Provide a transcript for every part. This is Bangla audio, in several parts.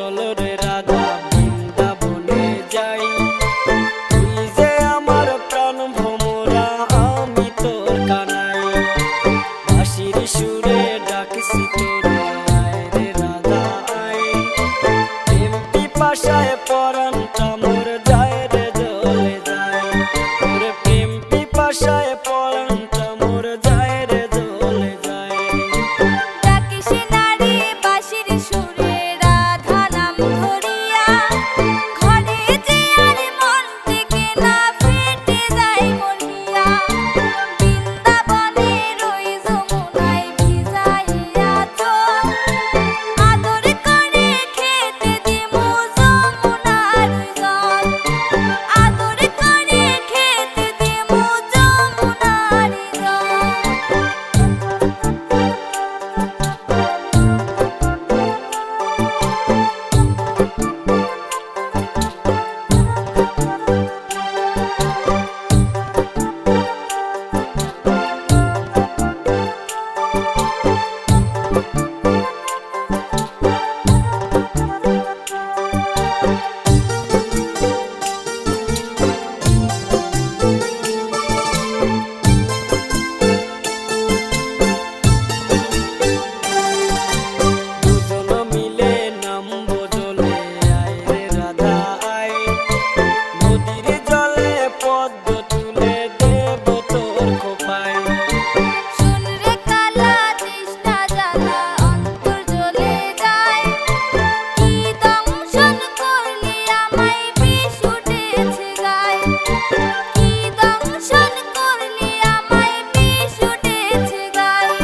চলো রে রাধা বৃন্দাবনে যাই। তুই যে আমার প্রাণ ভোমরা আমি তোর কানাই, বাঁশির সুরে ডাকছি তোরে আয় রে রাধা আয়। প্রেম পিপাসায় পরাণটা মোর যায় রে জ্বলে যায়, তোর প্রেম পিপাসায় পরাণটা মোর যায় রে জ্বলে যায়। ডাকিস নারী বাঁশির সুরে রাধা নাম ধরিয়া, ঘরে যে আর মন থেকে না ফেটে যায় মরিয়া। বৃন্দাবনে রই যমুনায় ভিজাইয়া চল, আদর করে খেতে দিমু যমুনার জল, আদর করে খেতে দিমু যমুনার দুজন মিলে নামবো জলে আয় রে রাধা আয়। নদীর জলে পদ্ম তুলে দেব তোর খোপায়। শুন রে কালা তৃষ্ণা জ্বালা অন্তর জ্বলে যায়, কি দংশন করলি আমায় বিষ উঠেছে গায়, কি দংশন করলি আমায় বিষ উঠেছে গায়।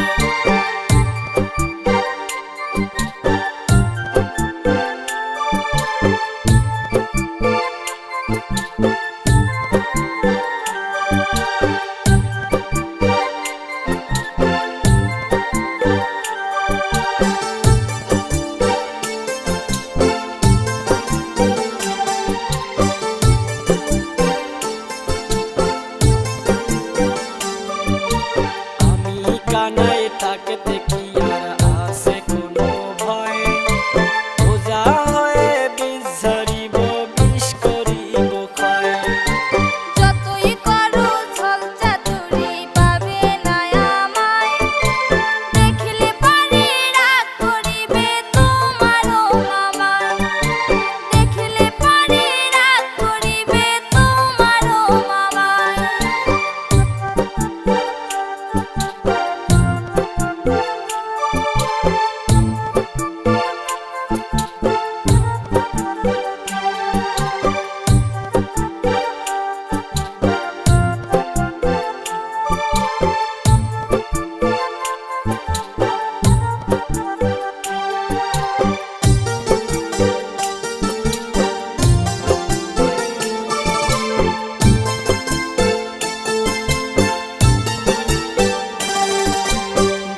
আমি কানাই থাকতে কি আর আছে কোনো ভয়, ওজা হয়ে বিষ ঝাড়িব বিষ করিব ক্ষয়। যতই করো ছল চাতুরি পাবে না আমায়, দেখিলে পারে রাগ করিবে তোমারও মামায়, দেখিলে পারে রাগ করিবে তোমারও মামায়।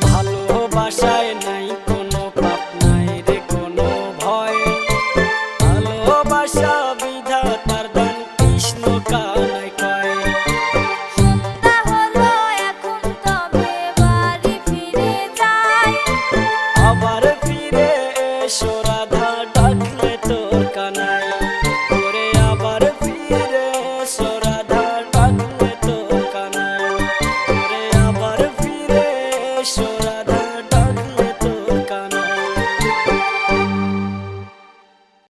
ভালোবাসায় নাই কোনো পাপ নাই রে কোনো ভয়, ভালোবাসা